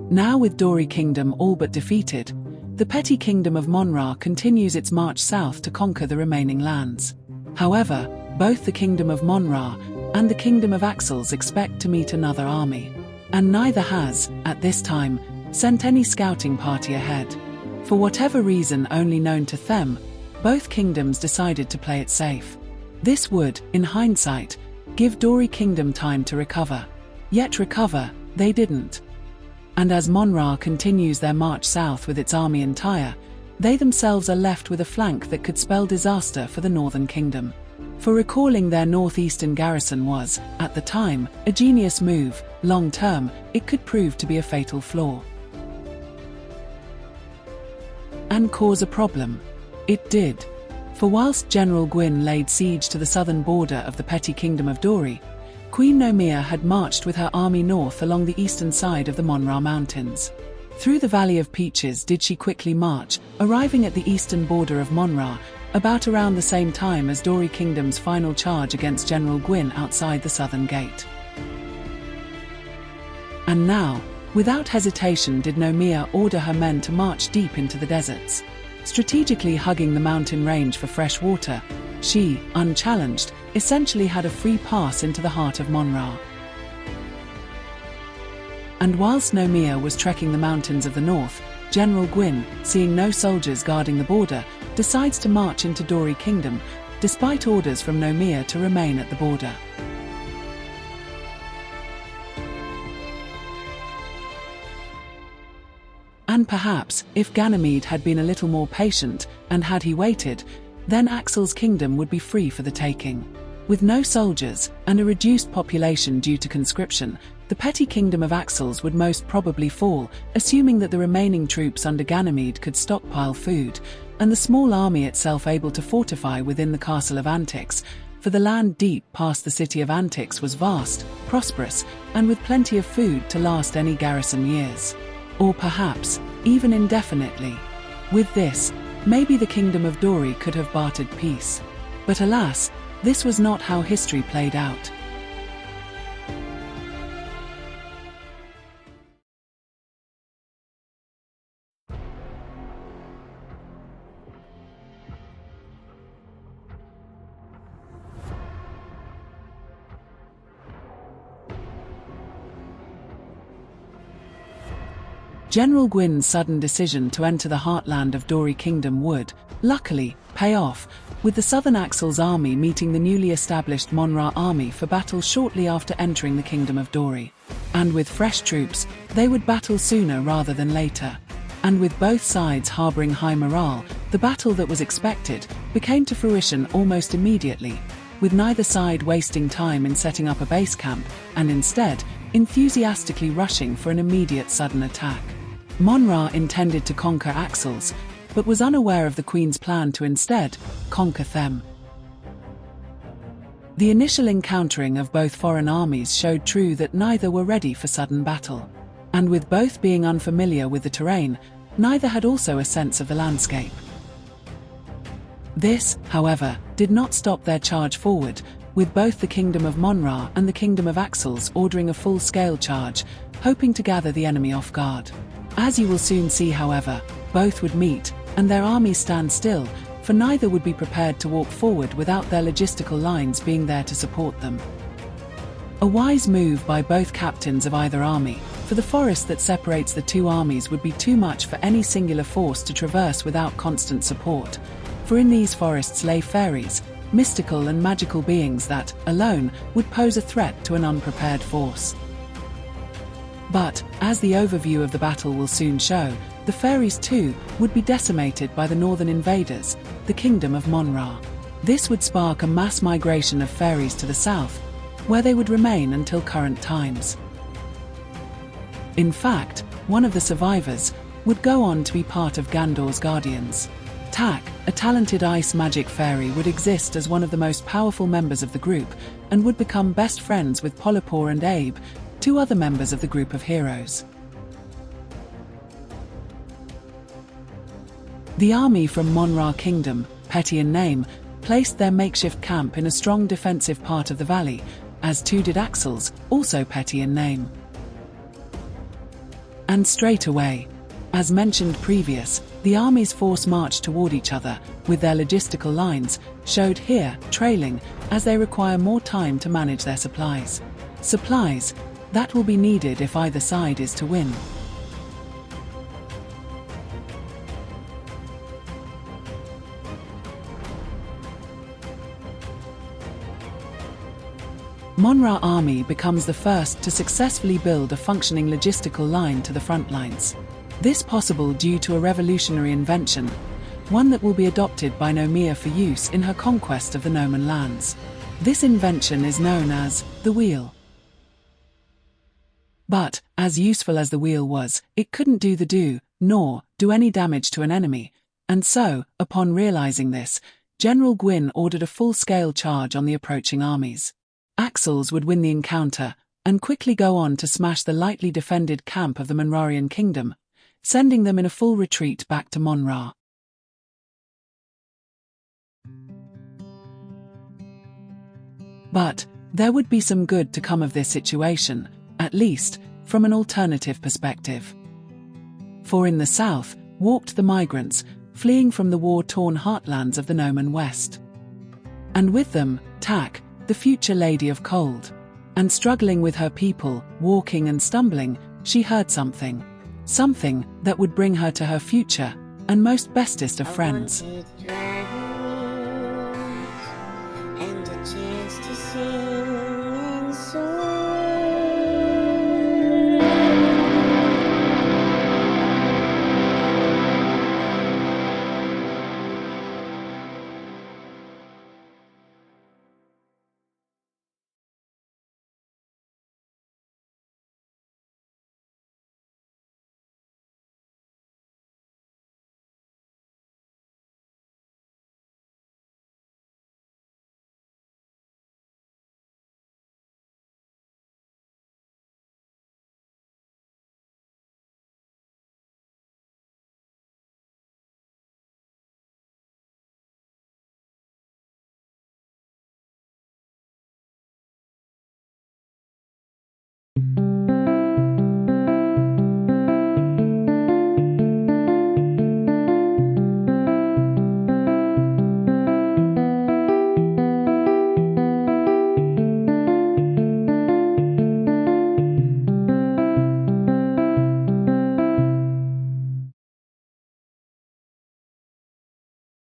Now with Dori Kingdom all but defeated, the petty kingdom of Monra continues its march south to conquer the remaining lands. However, both the kingdom of Monra and the kingdom of Axles expect to meet another army. And neither has, at this time, sent any scouting party ahead. For whatever reason only known to them, both kingdoms decided to play it safe. This would, in hindsight, give Dori Kingdom time to recover. Yet recover, they didn't. And as Monra continues their march south with its army entire, they themselves are left with a flank that could spell disaster for the Northern Kingdom. For recalling their northeastern garrison was, at the time, a genius move. Long term, it could prove to be a fatal flaw and cause a problem. It did. For whilst General Gwyn laid siege to the southern border of the petty kingdom of Dori, Queen Gnomia had marched with her army north along the eastern side of the Monra Mountains. Through the Valley of Peaches did she quickly march, arriving at the eastern border of Monra, about around the same time as Dori Kingdom's final charge against General Gwyn outside the southern gate. And now, without hesitation did Gnomia order her men to march deep into the deserts. Strategically hugging the mountain range for fresh water, she, unchallenged, essentially had a free pass into the heart of Monra. And whilst Gnomia was trekking the mountains of the north, General Gwyn, seeing no soldiers guarding the border, decides to march into Dori Kingdom, despite orders from Gnomia to remain at the border. And perhaps, if Ganymede had been a little more patient, and had he waited, then Axel's kingdom would be free for the taking. With no soldiers, and a reduced population due to conscription, the petty kingdom of Axles would most probably fall, assuming that the remaining troops under Ganymede could stockpile food, and the small army itself able to fortify within the castle of Antix, for the land deep past the city of Antix was vast, prosperous, and with plenty of food to last any garrison years. Or perhaps, even indefinitely. With this, maybe the kingdom of Dori could have bartered peace. But alas, this was not how history played out. General Gwyn's sudden decision to enter the heartland of Dori Kingdom would, luckily, pay off, with the southern Axles army meeting the newly established Monra army for battle shortly after entering the Kingdom of Dori. And with fresh troops, they would battle sooner rather than later. And with both sides harboring high morale, the battle that was expected became to fruition almost immediately, with neither side wasting time in setting up a base camp, and instead, enthusiastically rushing for an immediate sudden attack. Monra intended to conquer Axles, but was unaware of the Queen's plan to instead conquer them. The initial encountering of both foreign armies showed true that neither were ready for sudden battle. And with both being unfamiliar with the terrain, neither had also a sense of the landscape. This, however, did not stop their charge forward, with both the Kingdom of Monra and the Kingdom of Axles ordering a full-scale charge, hoping to gather the enemy off guard. As you will soon see, however, both would meet, and their armies stand still, for neither would be prepared to walk forward without their logistical lines being there to support them. A wise move by both captains of either army, for the forest that separates the two armies would be too much for any singular force to traverse without constant support, for in these forests lay fairies, mystical and magical beings that, alone, would pose a threat to an unprepared force. But, as the overview of the battle will soon show, the fairies too would be decimated by the northern invaders, the Kingdom of Monra. This would spark a mass migration of fairies to the south, where they would remain until current times. In fact, one of the survivors would go on to be part of Gandor's guardians. Tak, a talented ice magic fairy, would exist as one of the most powerful members of the group, and would become best friends with Polipor and Abe, two other members of the group of heroes. The army from Monra Kingdom, petty in name, placed their makeshift camp in a strong defensive part of the valley, as too did Axles, also petty in name. And straight away, as mentioned previous, the armies' force marched toward each other, with their logistical lines, showed here, trailing, as they require more time to manage their supplies. Supplies that will be needed if either side is to win. Monra army becomes the first to successfully build a functioning logistical line to the front lines. This possible due to a revolutionary invention, one that will be adopted by Gnomia for use in her conquest of the Gnomon lands. This invention is known as the wheel. But, as useful as the wheel was, it couldn't nor do any damage to an enemy, and so, upon realizing this, General Gwyn ordered a full-scale charge on the approaching armies. Axles would win the encounter, and quickly go on to smash the lightly defended camp of the Monrarian kingdom, sending them in a full retreat back to Monra. But, there would be some good to come of this situation, at least, from an alternative perspective. For in the south, walked the migrants, fleeing from the war-torn heartlands of the Gnomon West. And with them, Tak, the future Lady of Cold. And struggling with her people, walking and stumbling, she heard something. Something that would bring her to her future, and most bestest of friends. And a chance to sing.